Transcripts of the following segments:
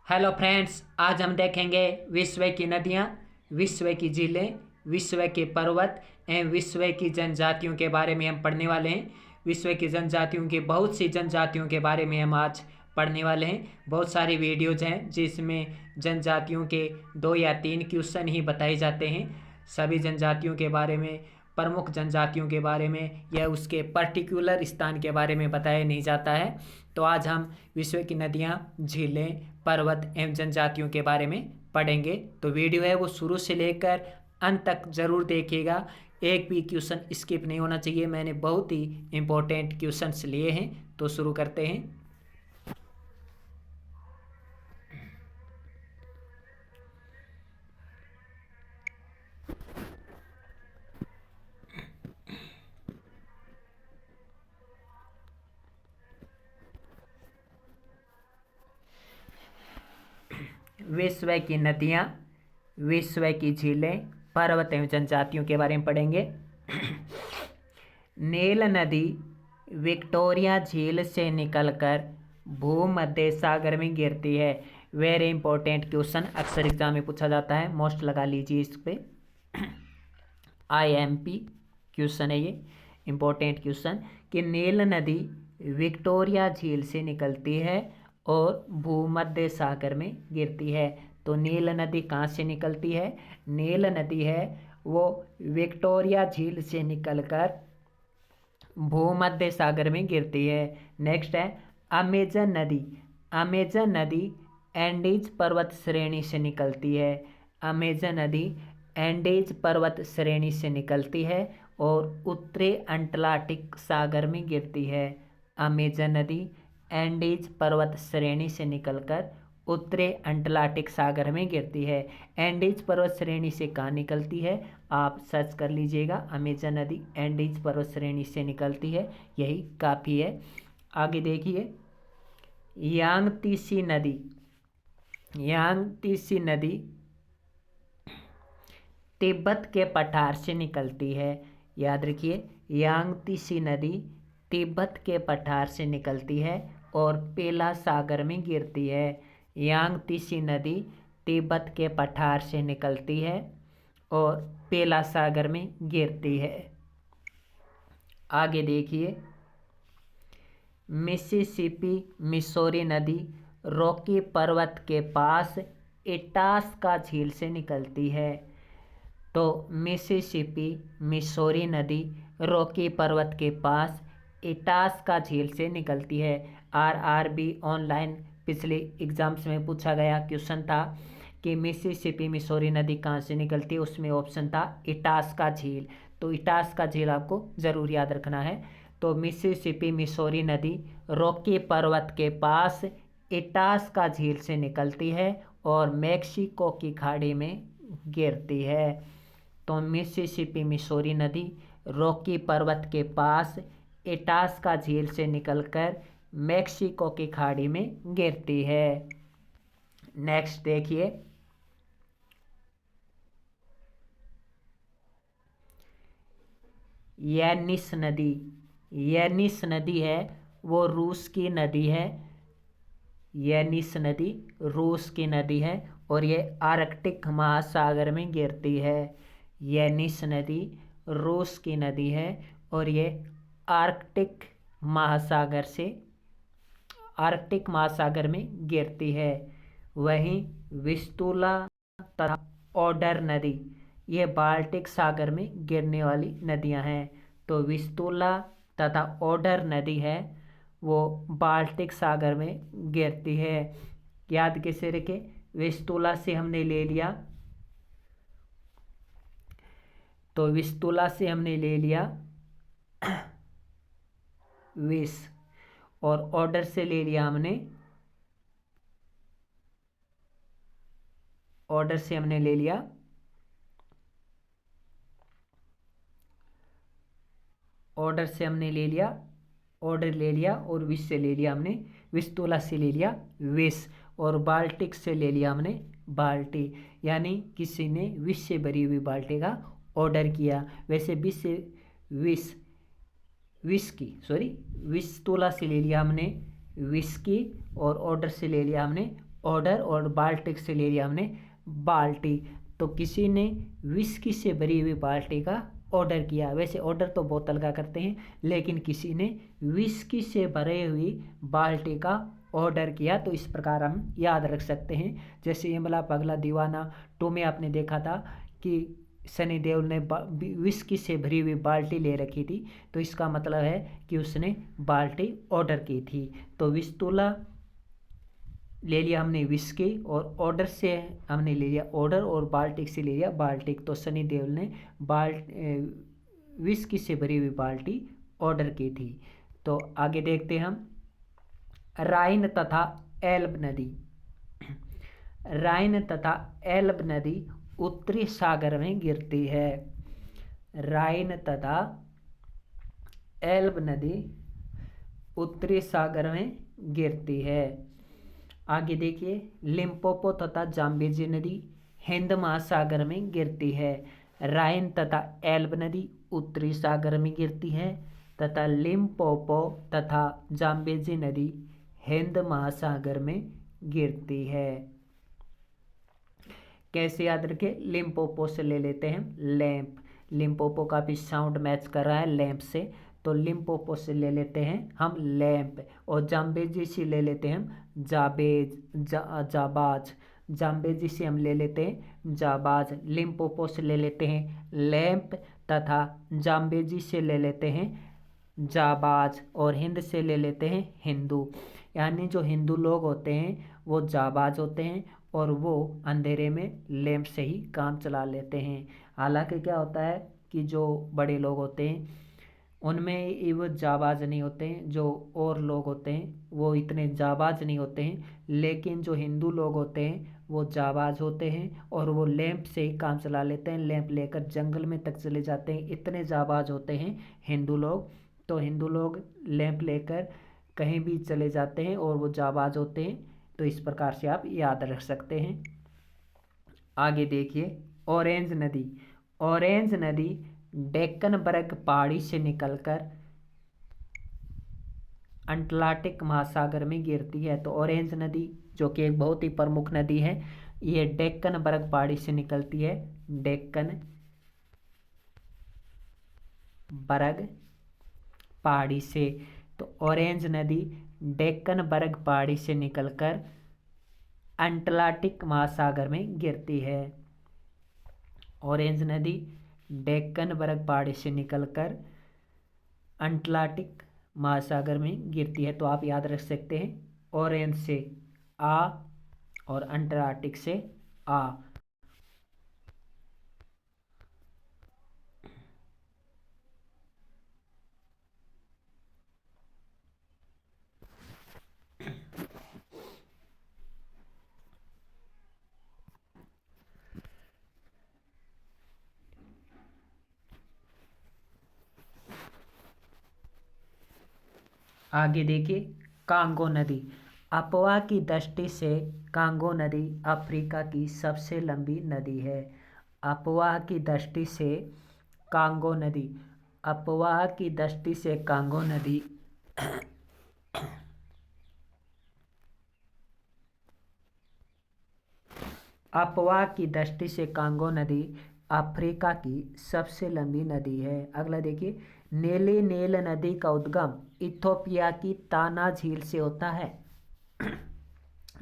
Hello friends, आज हम देखेंगे विश्व की नदियाँ, विश्व की झीलें, विश्व के पर्वत एवं विश्व की जनजातियों के बारे में हम पढ़ने वाले हैं। विश्व की जनजातियों की बहुत सी जनजातियों के बारे में हम आज पढ़ने वाले हैं। बहुत सारी वीडियोज हैं जिसमें जनजातियों के 2 या 3 क्वेश्चन ही बताए जाते हैं। सभी जनजातियों के बारे में, प्रमुख जनजातियों के बारे में या उसके पर्टिकुलर स्थान के बारे में बताया नहीं जाता है। तो आज हम विश्व की नदियाँ, झीलें, पर्वत एवं जनजातियों के बारे में पढ़ेंगे। तो वीडियो है वो शुरू से लेकर अंत तक ज़रूर देखिएगा। एक भी क्वेश्चन स्किप नहीं होना चाहिए। मैंने बहुत ही इम्पोर्टेंट क्वेश्चंस लिए हैं। तो शुरू करते हैं। विश्व की नदियाँ, विश्व की झीलें, पर्वत एवं जनजातियों के बारे में पढ़ेंगे। नील नदी विक्टोरिया झील से निकलकर भूमध्य सागर में गिरती है। वेरी इंपॉर्टेंट क्वेश्चन, अक्सर एग्जाम में पूछा जाता है। मोस्ट लगा लीजिए इस पे। IMP क्वेश्चन है ये, इंपॉर्टेंट क्वेश्चन कि नील नदी विक्टोरिया झील से निकलती है और भूमध्य सागर में गिरती है। तो नील नदी कहाँ से निकलती है? नील नदी है वो विक्टोरिया झील से निकलकर भूमध्य सागर में गिरती है। नेक्स्ट है अमेजन नदी। अमेजन नदी एंडीज पर्वत श्रेणी से निकलती है। अमेजन नदी एंडीज पर्वत श्रेणी से निकलती है और उत्तरी अटलांटिक सागर में गिरती है। अमेजन नदी एंडीज पर्वत श्रेणी से निकलकर उत्तरी अटलांटिक सागर में गिरती है। एंडीज पर्वत श्रेणी से कहाँ निकलती है? आप सर्च कर लीजिएगा। अमेजन नदी एंडीज पर्वत श्रेणी से निकलती है, यही काफ़ी है। आगे देखिए, यांगत्से नदी। यांगत्से नदी तिब्बत के पठार से निकलती है। याद रखिए, यांगत्से नदी तिब्बत के पठार से निकलती है और पेला सागर में गिरती है। यांगत्से नदी तिब्बत के पठार से निकलती है और पेला सागर में गिरती है। आगे देखिए, मिसिसिपी मिसौरी नदी रॉकी पर्वत के पास इटास्का झील से निकलती है। तो मिसिसिपी मिसौरी नदी रॉकी पर्वत के पास इटास्का झील से निकलती है। RRB ऑनलाइन पिछले एग्जाम्स में पूछा गया क्वेश्चन था कि मिसिसिपी मिसौरी नदी कहाँ से निकलती है, उसमें ऑप्शन था इटास्का झील। तो इटास्का झील आपको ज़रूर याद रखना है। तो मिसिसिपी मिसौरी नदी रॉकी पर्वत के पास इटास्का झील से निकलती है और मेक्सिको की खाड़ी में गिरती है। तो मिसिसिपी मिसौरी नदी रॉकी पर्वत के पास इटास्का झील से निकलकर मेक्सिको की खाड़ी में गिरती है। नेक्स्ट देखिए, येनिस नदी। येनिस नदी है वो रूस की नदी है। येनिस नदी रूस की नदी है और ये आर्कटिक महासागर में गिरती है। येनिस नदी रूस की नदी है और ये आर्कटिक महासागर में गिरती है। वहीं विस्तुला तथा ओडर नदी ये बाल्टिक सागर में गिरने वाली नदियां हैं। तो विस्तुला तथा ओडर नदी है वो बाल्टिक सागर में गिरती है। याद कैसे रखें? विस्तुला से हमने ले लिया, तो विस्तुला से हमने ले लिया विष और ऑर्डर से ले लिया हमने, ऑर्डर से हमने ले लिया ऑर्डर से हमने ले लिया ऑर्डर ले लिया और विष से ले लिया हमने, विस्तुला से ले लिया विष और बाल्टिक से ले लिया हमने बाल्टी। यानी किसी ने विष से भरी हुई बाल्टी का ऑर्डर किया। वैसे विस्तुला से ले लिया हमने विष की और ऑर्डर से ले लिया हमने ऑर्डर और बाल्टिक से ले लिया हमने बाल्टी। तो किसी ने विस्की से भरी हुई बाल्टी का ऑर्डर किया। वैसे ऑर्डर तो बोतल का करते हैं, लेकिन किसी ने विस्की से भरे हुई बाल्टी का ऑर्डर किया। तो इस प्रकार हम याद रख सकते हैं। जैसे यमला पगला दीवाना 2 में आपने देखा था कि सनी देओल ने विस्की से भरी हुई बाल्टी ले रखी थी, तो इसका मतलब है कि उसने बाल्टी ऑर्डर की थी। तो विस्तुला ले लिया हमने विस्की, और ऑर्डर से हमने ले लिया ऑर्डर, और बाल्टिक से ले लिया बाल्टिक। तो सनी देओल ने विस्की से भरी हुई बाल्टी ऑर्डर की थी। तो आगे देखते हैं हम राइन तथा एल्ब नदी। राइन तथा एल्ब नदी उत्तरी सागर में गिरती है। राइन तथा एल्ब नदी उत्तरी सागर में गिरती है। आगे देखिए लिम्पोपो तथा जाम्बेजी नदी हिंद महासागर में गिरती है। राइन तथा एल्ब नदी उत्तरी सागर में गिरती है तथा लिम्पोपो तथा जाम्बेजी नदी हिंद महासागर में गिरती है। कैसे याद रखें? लिम्पोपो से ले लेते हैं लैंप। लिम्पोपो का भी साउंड मैच कर रहा है लैंप से, तो लिम्पोपो से ले लेते हैं हम लैंप। और जाम्बेजी से ले लेते हैं हम जाबाज। जाम्बेजी से हम ले लेते हैं जाबाज। लिम्पोपो से ले लेते हैं लैंप तथा जाम्बेजी से ले लेते हैं जाबाज, और हिंद से ले लेते हैं हिंदू। यानी जो हिंदू लोग होते हैं वो जाबाज होते हैं, और वो अंधेरे में लैंप से ही काम चला लेते हैं। हालांकि क्या होता है कि जो बड़े लोग होते हैं उनमें ये वो जाबाज नहीं होते हैं, जो और लोग होते हैं वो इतने जाबाज नहीं होते हैं। लेकिन जो हिंदू लोग होते हैं वो जाबाज होते हैं, और वो लैंप से ही काम चला लेते हैं। लैंप लेकर जंगल में तक चले जाते हैं, इतने जाबाज होते हैं हिंदू लोग। तो हिंदू लोग लैंप लेकर कहीं भी चले जाते हैं और वो जाबाज होते हैं। तो इस प्रकार से आप याद रख सकते हैं। आगे देखिए ऑरेंज नदी। ऑरेंज नदी डेक्कन बर्ग पहाड़ी से निकलकर अटलांटिक महासागर में गिरती है। तो ऑरेंज नदी जो कि एक बहुत ही प्रमुख नदी है, ये डेक्कन बर्ग पहाड़ी से निकलती है। डेक्कन बर्ग पहाड़ी से। तो ऑरेंज नदी डेक्कन बर्ग पहाड़ी से निकलकर अटलांटिक महासागर में गिरती है। ऑरेंज नदी डेक्कन बर्ग पहाड़ी से निकलकर अटलांटिक महासागर में गिरती है। तो आप याद रख सकते हैं ऑरेंज से आ और अंटार्कटिक से आ। आगे देखिए कांगो नदी। अपवा की दृष्टि से कांगो नदी अफ्रीका की सबसे लंबी नदी है। अपवा की दृष्टि से कांगो नदी। अपवा की दृष्टि से कांगो नदी अपवा की दृष्टि से कांगो नदी अफ्रीका की सबसे लंबी नदी है। अगला देखिए नीली नील नदी का उद्गम इथोपिया की ताना झील से होता है।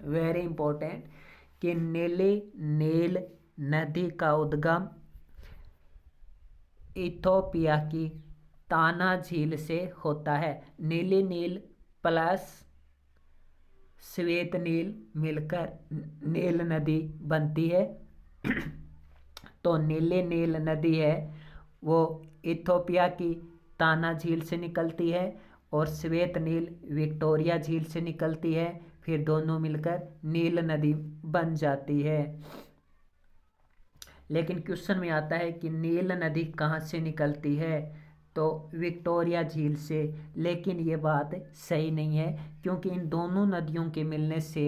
वेरी इंपॉर्टेंट कि नीली नील नदी का उद्गम इथोपिया की ताना झील से होता है। नीली नील प्लस श्वेत नील मिलकर नील नदी बनती है। तो नीली नील नदी है वो इथोपिया की ताना झील से निकलती है, और श्वेत नील विक्टोरिया झील से निकलती है। फिर दोनों मिलकर नील नदी बन जाती है। लेकिन क्वेश्चन में आता है कि नील नदी कहाँ से निकलती है, तो विक्टोरिया झील से। लेकिन ये बात सही नहीं है, क्योंकि इन दोनों नदियों के मिलने से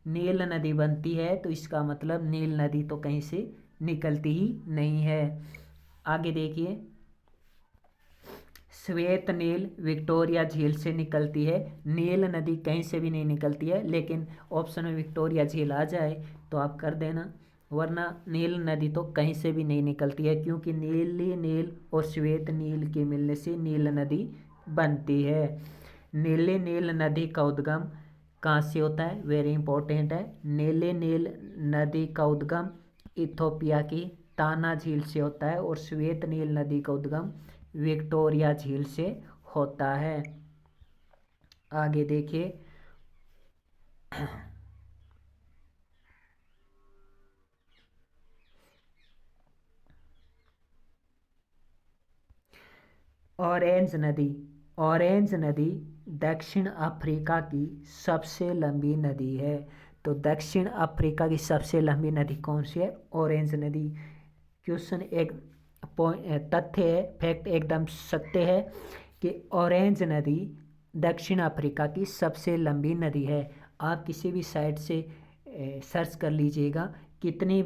नील नदी बनती है। तो इसका मतलब नील नदी तो कहीं से निकलती ही नहीं है। आगे देखिए श्वेत नील विक्टोरिया झील से निकलती है। नील नदी कहीं से भी नहीं निकलती है, लेकिन ऑप्शन में विक्टोरिया झील आ जाए तो आप कर देना, वरना नील नदी तो कहीं से भी नहीं निकलती है, क्योंकि नीली नील और श्वेत नील के मिलने से नील नदी बनती है। नीली नील नदी का उद्गम कहाँ से होता है, वेरी इंपॉर्टेंट है। नीली नील नदी का उद्गम इथोपिया की ताना झील से होता है, और श्वेत नील नदी का उद्गम विक्टोरिया झील से होता है। आगे देखिए, ऑरेंज नदी। ऑरेंज नदी दक्षिण अफ्रीका की सबसे लंबी नदी है। तो दक्षिण अफ्रीका की सबसे लंबी नदी कौन सी है, ऑरेंज नदी। क्वेश्चन एक तथ्य है, फैक्ट एकदम सत्य है कि ऑरेंज नदी दक्षिण अफ्रीका की सबसे लंबी नदी है। आप किसी भी साइट से सर्च कर लीजिएगा, कितनी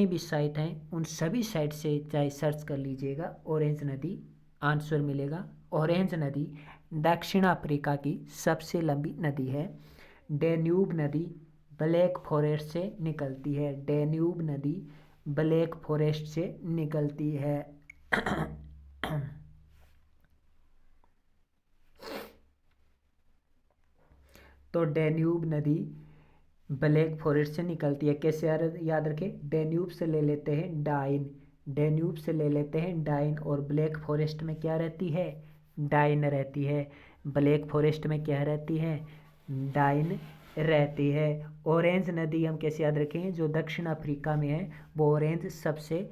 भी साइट हैं उन सभी साइट से चाहे सर्च कर लीजिएगा, ऑरेंज नदी आंसर मिलेगा। ऑरेंज नदी दक्षिण अफ्रीका की सबसे लंबी नदी है। डैन्यूब नदी ब्लैक फॉरेस्ट से निकलती है। डैन्यूब नदी ब्लैक फॉरेस्ट से निकलती है। तो डैन्यूब नदी ब्लैक फॉरेस्ट से निकलती है। कैसे याद रखें, डैन्यूब से ले लेते हैं डाइन, डैन्यूब से ले लेते हैं डाइन, और ब्लैक फॉरेस्ट में क्या रहती है, डाइन रहती है। ब्लैक फॉरेस्ट में क्या रहती है, डाइन रहती है। ऑरेंज नदी हम कैसे याद रखें, जो दक्षिण अफ्रीका में है वो ऑरेंज सबसे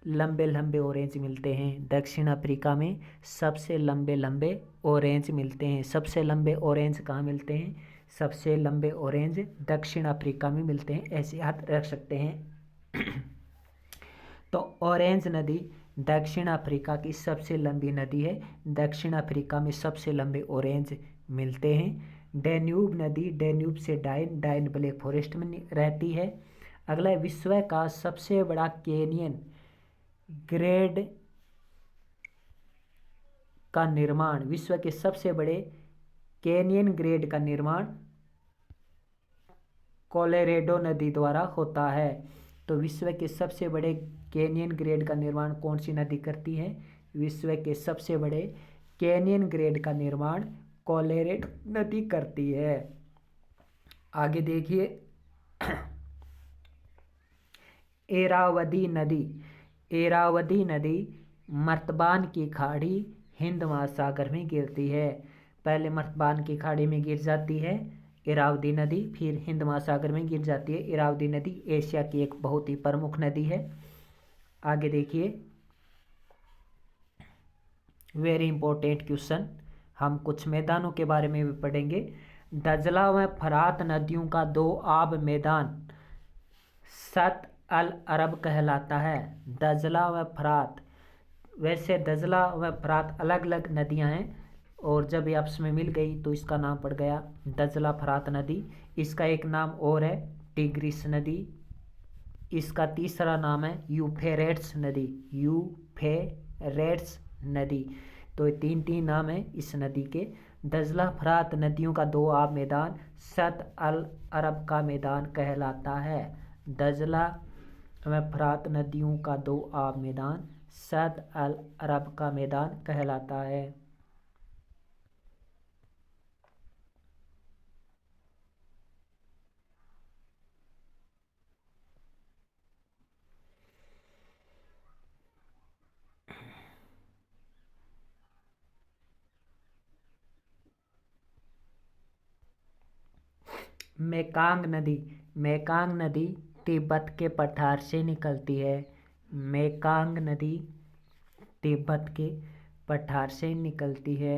लंबे लंबे ऑरेंज मिलते हैं। दक्षिण अफ्रीका में सबसे लंबे लंबे ऑरेंज मिलते हैं। सबसे लंबे ऑरेंज कहाँ मिलते हैं, सबसे लंबे ऑरेंज दक्षिण अफ्रीका में मिलते हैं, ऐसे याद रख सकते हैं। तो ऑरेंज नदी दक्षिण अफ्रीका की सबसे लंबी नदी है। दक्षिण अफ्रीका में सबसे लंबे ऑरेंज मिलते हैं। डैन्यूब नदी, डैन्यूब से डाइन, डाइन ब्लैक फॉरेस्ट में रहती है। अगला है, विश्व का सबसे बड़ा कैनियन ग्रेड का निर्माण। विश्व के सबसे बड़े कैनियन ग्रेड का निर्माण कोलोराडो नदी द्वारा होता है। तो विश्व के सबसे बड़े कैनियन ग्रेड का निर्माण कौन सी नदी करती है, विश्व के सबसे बड़े कैनियन ग्रेड का निर्माण कोलोराडो नदी करती है। आगे देखिए, एरावदी नदी। एरावदी नदी मर्तबान की खाड़ी हिंद महासागर में गिरती है। पहले मर्तबान की खाड़ी में गिर जाती है इरावदी नदी, फिर हिंद महासागर में गिर जाती है। इरावदी नदी एशिया की एक बहुत ही प्रमुख नदी है। आगे देखिए, वेरी इंपॉर्टेंट क्वेश्चन, हम कुछ मैदानों के बारे में भी पढ़ेंगे। दजला व फरात नदियों का दो आब मैदान सत अल अरब कहलाता है। दजला व फरात, वैसे दजला व फरात अलग अलग नदियां हैं, और जब ये आपस में मिल गई तो इसका नाम पड़ गया दजला फरात नदी। इसका एक नाम और है टिग्रिस नदी। इसका तीसरा नाम है यूफ्रेट्स नदी, यूफ्रेट्स नदी। तो ये तीन तीन नाम है इस नदी के। दजला फरात नदियों का दो आब मैदान सत अल अरब का मैदान कहलाता है। दजला व फरात नदियों का दो आब मैदान सत अल अरब का मैदान कहलाता है। मेकांग नदी। मेकांग नदी तिब्बत के पठार से निकलती है। मेकांग नदी तिब्बत के पठार से निकलती है।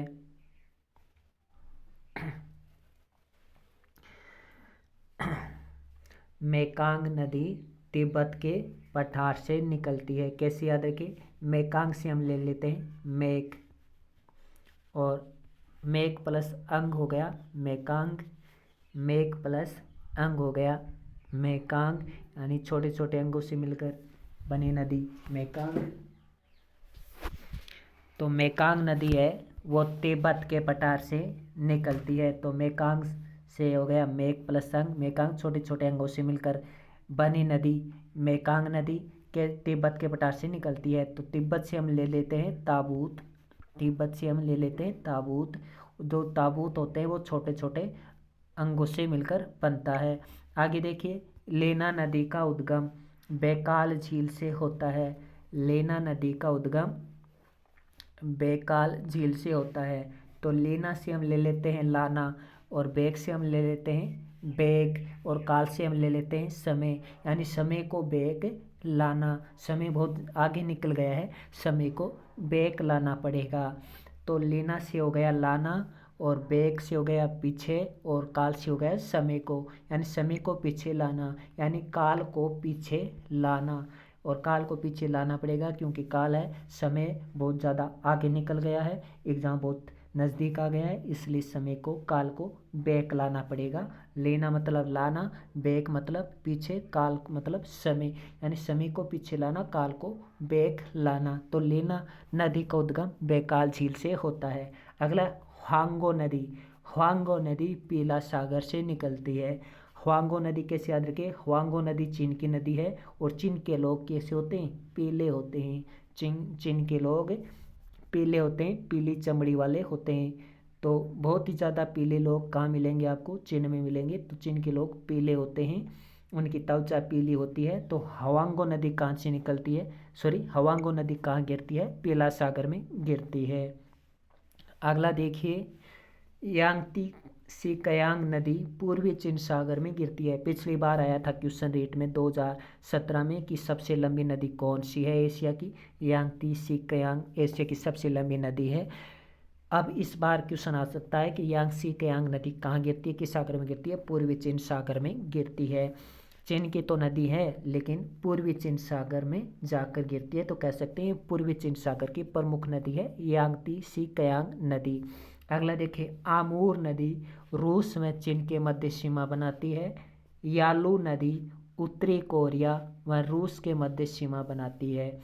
मेकांग नदी तिब्बत के पठार से निकलती है। कैसे याद रखें, मेकांग से हम ले लेते हैं मेक, और मेक प्लस अंग हो गया मेकांग, मेक प्लस अंग हो गया मेकांग, यानी छोटे छोटे अंगों से मिलकर बनी नदी मेकांग। तो मेकांग नदी है वो तिब्बत के पठार से निकलती है। तो मेकांग से हो गया मेक प्लस अंग, मेकांग छोटे छोटे अंगों से मिलकर बनी नदी मेकांग नदी के तिब्बत के पठार से निकलती है। तो तिब्बत से हम ले लेते हैं ताबूत, तिब्बत से हम ले लेते हैं ताबूत। जो ताबूत होते हैं वो छोटे छोटे अंगों से मिलकर बनता है। आगे देखिए, लेना नदी का उद्गम बैकाल झील से होता है। लेना नदी का उद्गम बैकाल झील से होता है। तो लेना से हम ले लेते हैं लाना, और बेक से हम ले लेते हैं बेग, और काल से हम ले लेते हैं समय, यानी समय को बेग लाना। समय बहुत आगे निकल गया है, समय को बेग लाना पड़ेगा। तो लेना से हो गया लाना, और बेग से हो गया पीछे, और काल से हो गया समय को, यानी समय को पीछे लाना, यानी काल को पीछे लाना। और काल को पीछे लाना पड़ेगा क्योंकि काल है, समय बहुत ज़्यादा आगे निकल गया है, एग्ज़ाम बहुत नज़दीक आ गया है, इसलिए समय को काल को बैक लाना पड़ेगा। लेना मतलब लाना, बैक मतलब पीछे, काल मतलब समय, यानी समय को पीछे लाना, काल को बैक लाना। तो लेना नदी का उद्गम बैकाल झील से होता है। अगला ह्वांगो नदी, ह्वांगो नदी पीला सागर से निकलती है। ह्वांगो नदी कैसे याद रखें, ह्वांगो नदी चीन की नदी है, और चीन के लोग कैसे होते हैं, पीले होते हैं। चीन के लोग पीले होते हैं, पीली चमड़ी वाले होते हैं। तो बहुत ही ज़्यादा पीले लोग कहाँ मिलेंगे आपको, चीन में मिलेंगे। तो चीन के लोग पीले होते हैं, उनकी त्वचा पीली होती है। तो ह्वांगो नदी कहाँ से निकलती है, ह्वांगो नदी कहाँ गिरती है, पीला सागर में गिरती है। अगला देखिए, यांगती सिकयांग नदी पूर्वी चीन सागर में गिरती है। पिछली बार आया था क्वेश्चन रेट में 2017 में कि सबसे लंबी नदी कौन सी है एशिया की, यांगती सिकयांग एशिया की सबसे लंबी नदी है। अब इस बार क्वेश्चन आ सकता है कि यांगसी कयांग नदी कहाँ गिरती है, किस सागर में गिरती है, पूर्वी चीन सागर में गिरती है। चीन की तो नदी है लेकिन पूर्वी चीन सागर में जाकर गिरती है, तो कह सकते हैं पूर्वी चीन सागर की प्रमुख नदी है यांगती सी कयांग नदी। अगला देखिए, आमूर नदी रूस में चीन के मध्य सीमा बनाती है। यालू नदी उत्तरी कोरिया व रूस के मध्य सीमा बनाती है।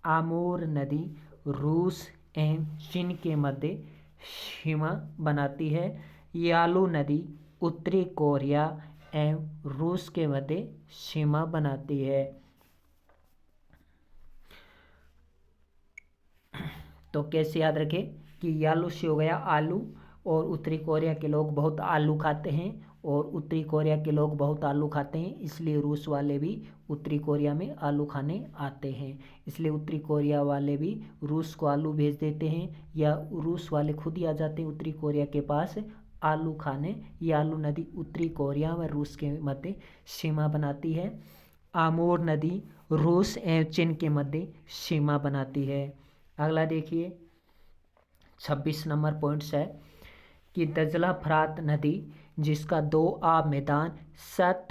आमूर नदी रूस एवं चीन के मध्य सीमा बनाती है। यालू नदी उत्तरी कोरिया एवं रूस के मध्य सीमा बनाती है। तो कैसे याद रखें कि यालू से हो गया आलू, और उत्तरी कोरिया के लोग बहुत आलू खाते हैं, और उत्तरी कोरिया के लोग बहुत आलू खाते हैं, इसलिए रूस वाले भी उत्तरी कोरिया में आलू खाने आते हैं। इसलिए उत्तरी कोरिया वाले भी रूस को आलू भेज देते हैं, या रूस वाले खुद ही आ जाते हैं उत्तरी कोरिया के पास आलू खाने। यालू नदी उत्तरी कोरिया व रूस के मध्य सीमा बनाती है। आमूर नदी रूस एवं चीन के मध्य सीमा बनाती है। अगला देखिए, 26 नंबर पॉइंट्स है कि दजला फरात नदी जिसका 2 आब मैदान सत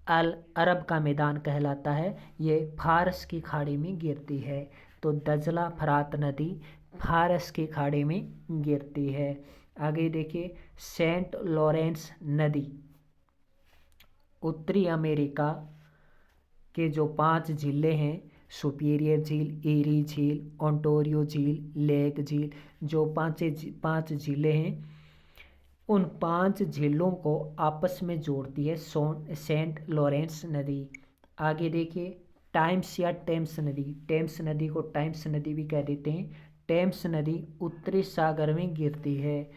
अल अरब का मैदान कहलाता है, ये फारस की खाड़ी में गिरती है। तो दजला फरात नदी फारस की खाड़ी में गिरती है। आगे देखिए, सेंट लॉरेंस नदी उत्तरी अमेरिका के जो 5 झीलें हैं, सुपीरियर झील, ईरी झील, ओंटारियो झील, लेक झील, जो 5 झीलें हैं, उन 5 झीलों को आपस में जोड़ती है सेंट लॉरेंस नदी। आगे देखिए, टाइम्स या टेम्स नदी, टेम्स नदी को टाइम्स नदी भी कह देते हैं। टेम्स नदी उत्तरी सागर में गिरती है।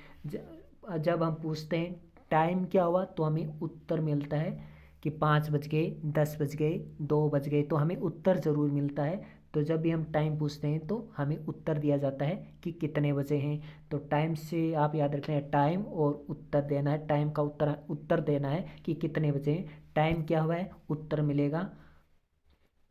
जब हम पूछते हैं टाइम क्या हुआ, तो हमें उत्तर मिलता है कि 5 बज गए, 10 बज गए, 2 बज गए, तो हमें उत्तर ज़रूर मिलता है। तो जब भी हम टाइम पूछते हैं तो हमें उत्तर दिया जाता है कि कितने बजे हैं। तो टाइम से आप याद रखना है टाइम, और उत्तर देना है, टाइम का उत्तर देना है कि कितने बजे हैं। टाइम क्या हुआ है, उत्तर मिलेगा।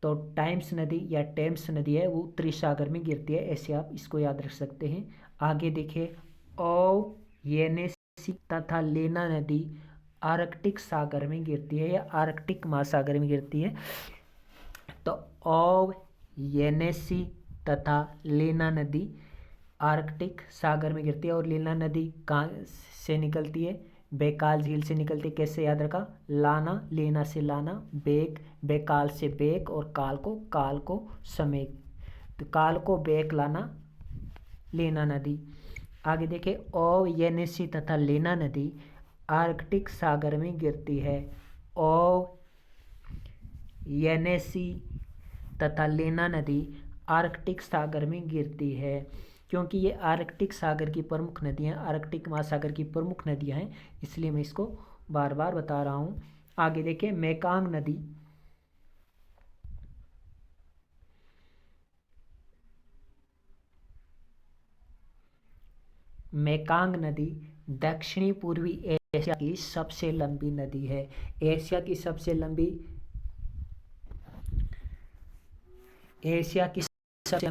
तो टाइम्स नदी या टेम्स नदी है वो उत्तरी सागर में गिरती है, ऐसे आप इसको याद रख सकते हैं। आगे देखिए, ओ येनेसी तथा लेना नदी आर्कटिक सागर में गिरती है, या आर्कटिक महासागर में गिरती है। तो ओ येनेसी तथा लेना नदी आर्कटिक सागर में गिरती है। और लेना नदी कहाँ से निकलती है, बैकाल झील से निकलती है। कैसे याद रखा, लाना, लेना से लाना, बेक, बैकाल से बेक, और काल को समय। तो काल को बेक लाना, लेना नदी। आगे देखें, येनेसी तथा लेना नदी आर्कटिक सागर में गिरती है। येनेसी तथा लेना नदी आर्कटिक सागर में गिरती है, क्योंकि ये आर्कटिक सागर की प्रमुख नदियाँ, आर्कटिक महासागर की प्रमुख नदियाँ हैं, इसलिए मैं इसको बार बार बता रहा हूँ। आगे देखिए, मेकांग नदी। मेकांग नदी दक्षिणी पूर्वी एशिया की सबसे लंबी नदी है। एशिया की सबसे लंबी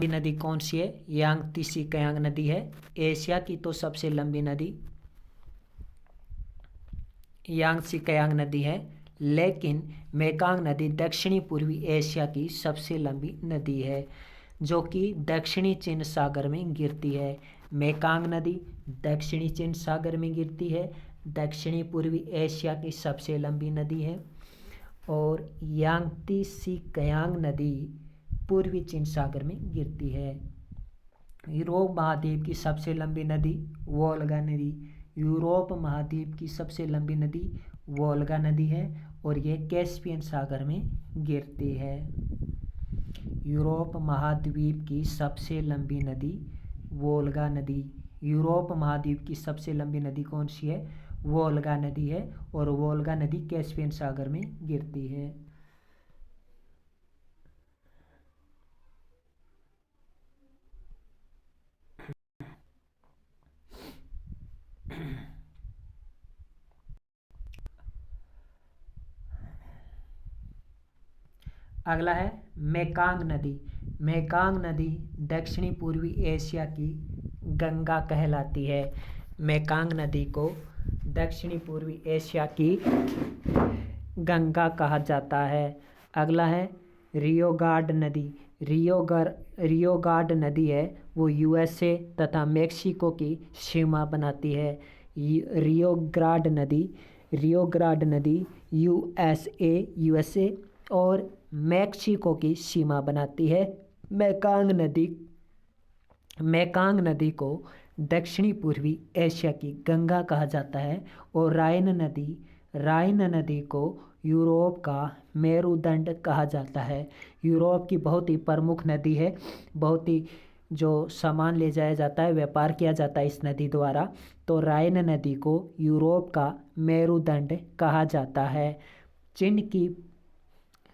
नदी कौन सी है? यांगत्से कियांग नदी है। एशिया की तो सबसे लंबी नदी यांगत्से कियांग नदी है, लेकिन मेकांग नदी दक्षिणी पूर्वी एशिया की सबसे लंबी नदी है, जो कि दक्षिणी चीन सागर में गिरती है। मेकांग नदी दक्षिणी चीन सागर में गिरती है, दक्षिणी पूर्वी एशिया की सबसे लंबी नदी है। और यांगत्से कियांग नदी पूर्वी चीन सागर में गिरती है। यूरोप महाद्वीप की सबसे लंबी नदी वोल्गा नदी। यूरोप महाद्वीप की सबसे लंबी नदी वोल्गा नदी है, और ये कैस्पियन सागर में गिरती है। यूरोप महाद्वीप की सबसे लंबी नदी वोल्गा नदी। यूरोप महाद्वीप की सबसे लंबी नदी कौन सी है? वोल्गा नदी है, और वोल्गा नदी कैस्पियन सागर में गिरती है। अगला है मेकांग नदी। मेकांग नदी दक्षिणी पूर्वी एशिया की गंगा कहलाती है। मेकांग नदी को दक्षिणी पूर्वी एशिया की गंगा कहा जाता है। अगला है रियो ग्रांडे नदी। रियो ग्रांडे नदी है वो यूएसए तथा मेक्सिको की सीमा बनाती है। रियो ग्रांडे नदी यूएसए और मेक्सिको की सीमा बनाती है। मेकांग नदी को दक्षिणी पूर्वी एशिया की गंगा कहा जाता है। और राइन नदी को यूरोप का मेरुदंड कहा जाता है। यूरोप की बहुत ही प्रमुख नदी है, बहुत ही जो सामान ले जाया जाता है, व्यापार किया जाता है इस नदी द्वारा, तो राइन नदी को यूरोप का मेरुदंड कहा जाता है। चीन की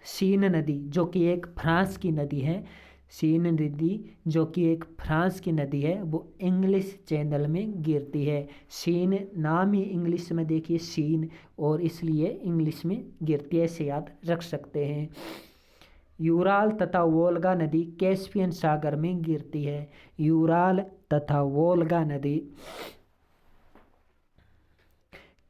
सीन नदी, जो कि एक फ्रांस की नदी है, सीन नदी जो कि एक फ्रांस की नदी है, वो इंग्लिश चैनल में गिरती है। सीन नाम ही इंग्लिश में देखिए सीन, और इसलिए इंग्लिश में गिरती है, ऐसे याद रख सकते हैं। यूराल तथा वोल्गा नदी कैस्पियन सागर में गिरती है। यूराल तथा वोल्गा नदी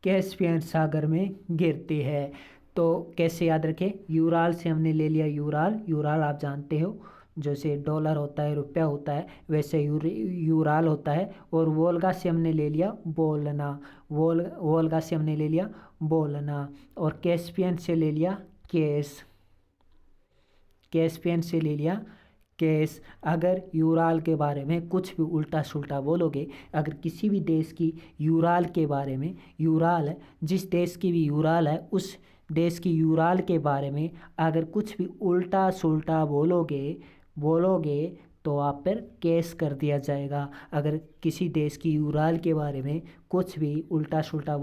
कैस्पियन सागर में गिरती है। तो कैसे याद रखें? यूराल से हमने ले लिया यूराल आप जानते हो, जैसे डॉलर होता है, रुपया होता है, वैसे यूराल होता है। और वोल्गा से हमने ले लिया बोलना, वोल्गा से हमने ले लिया बोलना। और कैस्पियन से ले लिया कैस्पियन से ले लिया केस। अगर यूराल के बारे में कुछ भी उल्टा सुल्टा बोलोगे, अगर किसी भी देश की यूराल के बारे में, यूराल जिस देश की भी यूराल है, उस देश की यूराल के बारे में अगर कुछ भी उल्टा सुल्टा बोलोगे तो आप पर केस कर दिया जाएगा। अगर किसी देश की यूराल के बारे में कुछ भी उल्टा सुल्टा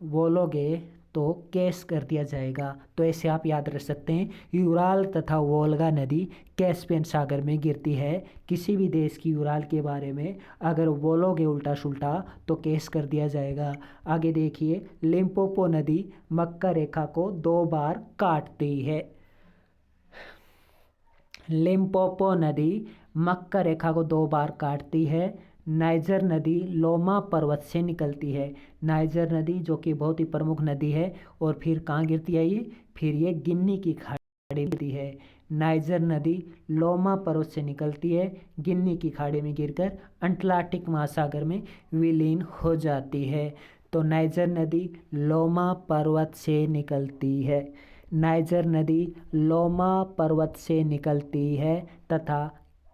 बोलोगे तो केस कर दिया जाएगा। तो ऐसे आप याद रख सकते हैं, यूराल तथा वोल्गा नदी कैस्पियन सागर में गिरती है। किसी भी देश की यूराल के बारे में अगर बोलोगे उल्टा सुल्टा तो केस कर दिया जाएगा। आगे देखिए, लिम्पोपो नदी मक्का रेखा को 2 बार काटती है। लिम्पोपो नदी मक्का रेखा को 2 बार काटती है। नाइजर नदी लोमा पर्वत से निकलती है। नाइजर नदी जो कि बहुत ही प्रमुख नदी है, और फिर कहाँ गिरती है ये? फिर ये गिन्नी की खाड़ी में गिरती है। नाइजर नदी लोमा पर्वत से निकलती है, गिन्नी की खाड़ी में गिरकर अटलांटिक महासागर में विलीन हो जाती है। तो नाइजर नदी लोमा पर्वत से निकलती है। नाइजर नदी लोमा पर्वत से निकलती है तथा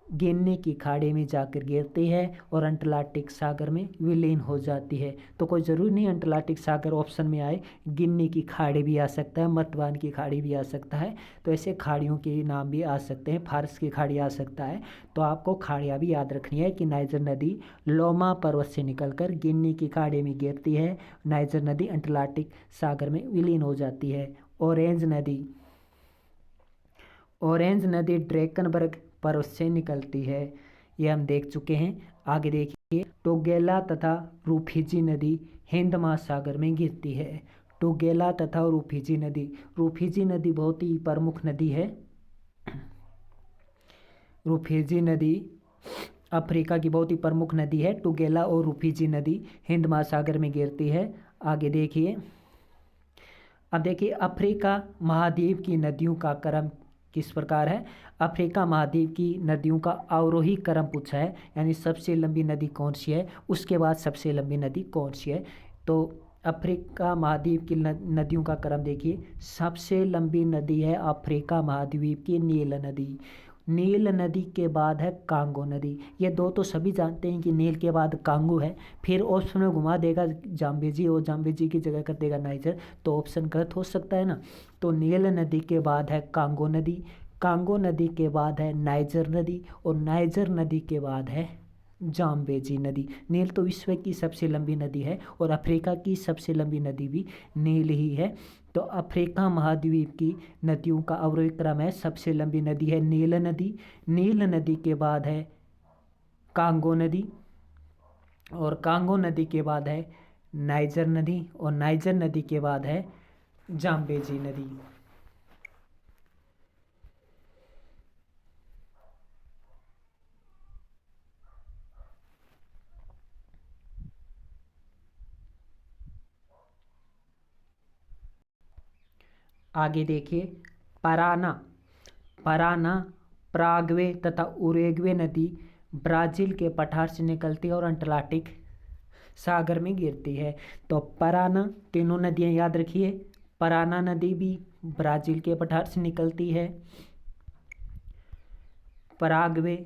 गिनी की खाड़ी में जाकर गिरती है और अंटार्कटिक सागर में विलीन हो जाती है। तो कोई ज़रूरी नहीं अंटार्कटिक सागर ऑप्शन में आए, गिनी की खाड़ी भी आ सकता है, मतवान की खाड़ी भी आ सकता है। तो ऐसे खाड़ियों के नाम भी आ सकते हैं, फारस की खाड़ी आ सकता है। तो आपको खाड़ियाँ भी याद रखनी है कि नाइजर नदी लोमा पर्वत से निकलकर गिनी की खाड़ी में गिरती है, नाइजर नदी अंटार्कटिक सागर में विलीन हो जाती है। ऑरेंज नदी ड्रेकनबर्ग पर्वत से निकलती है, ये हम देख चुके हैं। आगे देखिए, टुगेला तथा रूफिजी नदी हिंद महासागर में गिरती है। टुगेला तथा रूफिजी नदी बहुत ही प्रमुख नदी है। रूफिजी नदी अफ्रीका की बहुत ही प्रमुख नदी है। टुगेला और रूफिजी नदी हिंद महासागर में गिरती है। आगे देखिए, अब देखिए अफ्रीका महाद्वीप की नदियों का क्रम किस प्रकार है। अफ्रीका महाद्वीप की नदियों का अवरोही क्रम पूछा है, यानी सबसे लंबी नदी कौन सी है, उसके बाद सबसे लंबी नदी कौन सी है। तो अफ्रीका महाद्वीप की नदियों का क्रम देखिए, सबसे लंबी नदी है अफ्रीका महाद्वीप की नील नदी। नील नदी के बाद है कांगो नदी। ये दो तो सभी जानते हैं कि नील के बाद कांगो है। फिर ऑप्शन में घुमा देगा जाम्बेजी और जाम्बेजी की जगह कर देगा नाइजर, तो ऑप्शन गलत हो सकता है ना। तो नील नदी के बाद है कांगो नदी, कांगो नदी के बाद है नाइजर नदी और नाइजर नदी के बाद है जाम्बेजी नदी। नील तो विश्व की सबसे लंबी नदी है और अफ्रीका की सबसे लंबी नदी भी नील ही है। तो अफ्रीका महाद्वीप की नदियों का अवरोही क्रम है, सबसे लंबी नदी है नील नदी, नील नदी के बाद है कांगो नदी और कांगो नदी के बाद है नाइजर नदी और नाइजर नदी के बाद है जाम्बेजी नदी। आगे देखिए, पराना पराना पराग्वे तथा उरुग्वे नदी ब्राज़ील के पठार से निकलती है और अंटार्कटिक सागर में गिरती है। तो पराना, तीनों नदियाँ याद रखिए। पराना नदी भी ब्राज़ील के पठार से निकलती है, पराग्वे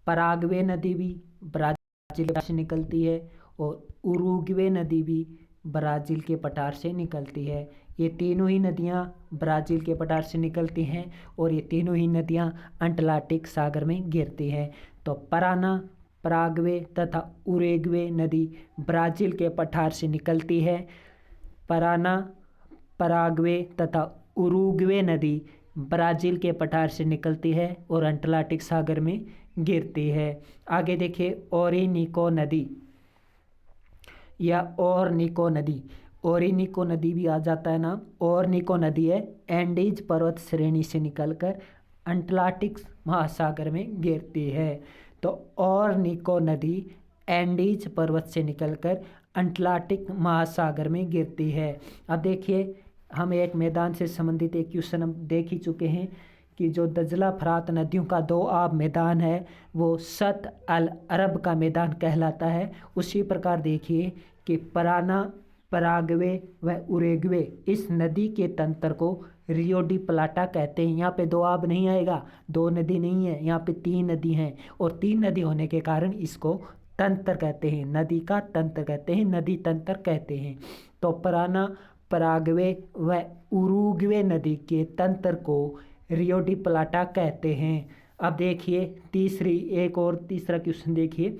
पराग्वे नदी भी ब्राज़ील से निकलती है और उरुग्वे नदी भी ब्राज़ील के पठार से निकलती है। ये तीनों ही नदियाँ ब्राज़ील के पठार से निकलती हैं और ये तीनों ही नदियाँ अंटार्कटिक सागर में गिरती हैं। तो पराना, पराग्वे तथा उरुग्वे नदी ब्राज़ील के पठार से निकलती है। पराना, पराग्वे तथा उरुग्वे नदी ब्राज़ील के पठार से निकलती है और अंटार्कटिक सागर में गिरती है। आगे देखिए, ओरिनिको नदी या ओरिनिको नदी भी आ जाता है नाम। ओरिनिको नदी है एंडीज पर्वत श्रेणी से निकलकर अंटार्कटिक महासागर में गिरती है। तो ओरिनिको नदी एंडीज पर्वत से निकलकर अंटार्कटिक महासागर में गिरती है। अब देखिए, हम एक मैदान से संबंधित एक क्वेश्चन हम देख ही चुके हैं कि जो दजला फरात नदियों का दो आब मैदान है वो सत अल अरब का मैदान कहलाता है। उसी प्रकार देखिए कि पराना, पराग्वे व उरुग्वे इस नदी के तंत्र को रियो डी प्लाटा कहते हैं। यहाँ पे दो आब नहीं आएगा, दो नदी नहीं है, यहाँ पे तीन नदी हैं और तीन नदी होने के कारण इसको तंत्र कहते हैं, नदी का तंत्र कहते हैं, नदी तंत्र कहते हैं। तो पराना, पराग्वे व उरुग्वे नदी के तंत्र को रियो डी प्लाटा कहते हैं। अब देखिए तीसरा क्वेश्चन देखिए,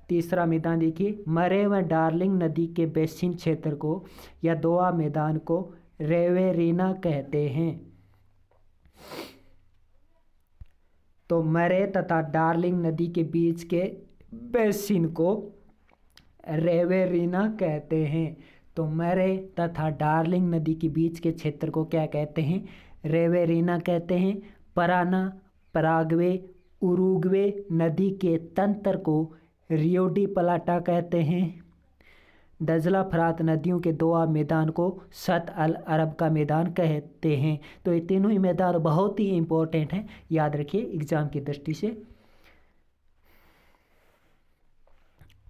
तीसरा मैदान देखिए, मरे व डार्लिंग नदी के बेसिन क्षेत्र को या दोआ मैदान को रेवेरिना कहते हैं। तो मरे तथा डार्लिंग नदी के बीच के बेसिन को रेवेरिना कहते हैं। तो मरे तथा डार्लिंग नदी के बीच के क्षेत्र को क्या कहते हैं, रेवेरिना कहते हैं। पराना, पराग्वे, उरुग्वे नदी के तंत्र को रियो डी प्लाटा कहते हैं। दजला फरात नदियों के दोआ मैदान को सत अल अरब का मैदान कहते हैं। तो ये तीनों ही मैदान बहुत ही इम्पोर्टेंट हैं, याद रखिए एग्जाम की दृष्टि से।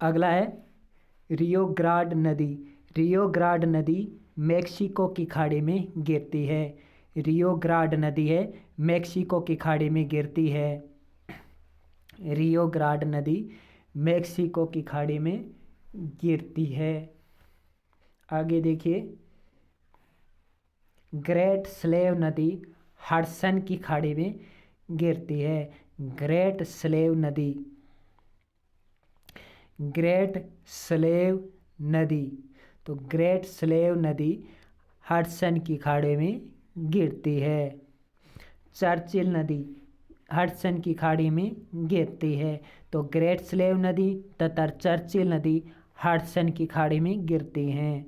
अगला है रियो ग्रांड नदी। रियो ग्रांड नदी मेक्सिको की खाड़ी में गिरती है। रियो ग्रांड नदी है मेक्सिको की खाड़ी में गिरती है। रियो ग्रांड नदी मेक्सिको की खाड़ी में गिरती है। आगे देखिए, ग्रेट स्लेव नदी हडसन की खाड़ी में गिरती है। ग्रेट स्लेव नदी, ग्रेट स्लेव नदी, तो ग्रेट स्लेव नदी हडसन की खाड़ी में गिरती है। चर्चिल नदी हडसन की खाड़ी में गिरती है। तो ग्रेट स्लेव नदी तथा चर्चिल नदी हडसन की खाड़ी में गिरती हैं।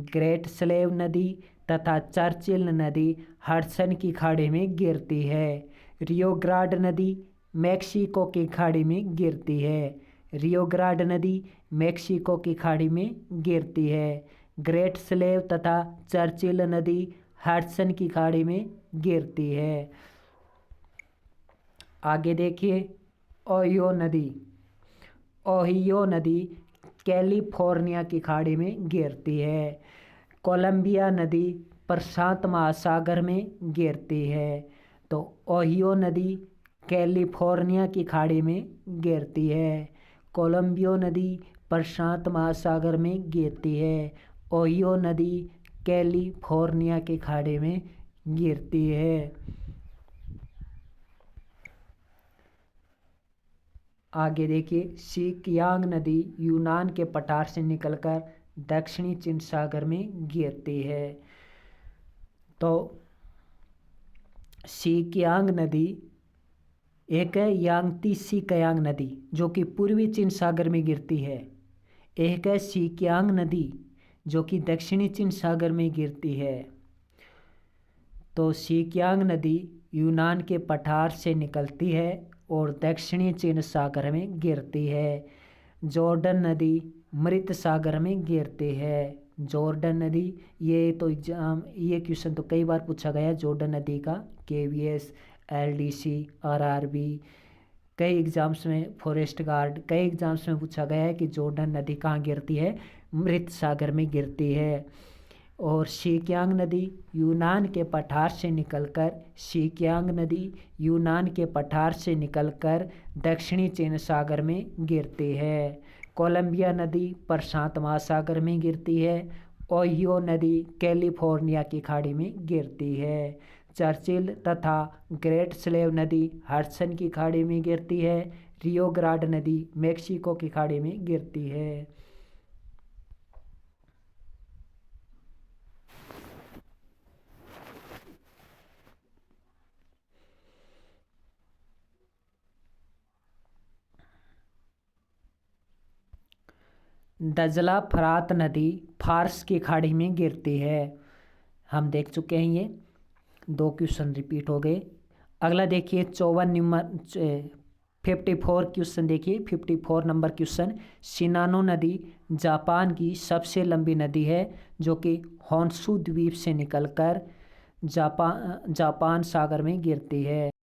ग्रेट स्लेव नदी तथा चर्चिल नदी हडसन की खाड़ी में गिरती है। रियो ग्रांड नदी मेक्सिको की खाड़ी में गिरती है। रियो ग्रांड नदी मेक्सिको की खाड़ी में गिरती है। ग्रेट स्लेव तथा चर्चिल नदी हडसन की खाड़ी में गिरती है। आगे देखिए, ओहियो नदी, ओहियो नदी कैलिफोर्निया की खाड़ी में गिरती है। कोलंबिया नदी प्रशांत महासागर में गिरती है। तो ओहियो नदी कैलिफोर्निया की खाड़ी में गिरती है। कोलंबिया नदी प्रशांत महासागर में गिरती है। ओहियो नदी कैलिफोर्निया की खाड़ी में गिरती है। आगे देखिए, सिकियांग नदी यूनान के पठार से निकलकर दक्षिणी चीन सागर में गिरती है। तो सिकियांग नदी एक है यांगती सिकियांग नदी जो कि पूर्वी चीन सागर में गिरती है। एक है सिकियांग नदी जो कि दक्षिणी चीन सागर में गिरती है। तो सिकियांग नदी यूनान के पठार से निकलती है और दक्षिणी चीन सागर में गिरती है। जॉर्डन नदी मृत सागर में गिरती है। जॉर्डन नदी, ये क्वेश्चन तो कई बार पूछा गया है जॉर्डन नदी का, KVS, LDC, RRB, कई एग्जाम्स में, फॉरेस्ट गार्ड, कई एग्जाम्स में पूछा गया है कि जॉर्डन नदी कहाँ गिरती है, मृत सागर में गिरती है। और सिकियांग नदी यूनान के पठार से निकलकर, सिकियांग नदी यूनान के पठार से निकलकर दक्षिणी चीन सागर में गिरती है। कोलंबिया नदी प्रशांत महासागर में गिरती है। ओहियो नदी कैलिफोर्निया की खाड़ी में गिरती है। चर्चिल तथा ग्रेट स्लेव नदी हडसन की खाड़ी में गिरती है। रियो ग्रांड नदी मेक्सिको की खाड़ी में गिरती है। दजला फरात नदी फारस की खाड़ी में गिरती है। हम देख चुके हैं, ये 2 क्वेश्चन रिपीट हो गए। अगला देखिए 54 क्वेश्चन देखिए, 54 नंबर क्वेश्चन। शिनानो नदी जापान की सबसे लंबी नदी है जो कि होन्शु द्वीप से निकलकर जापान सागर में गिरती है।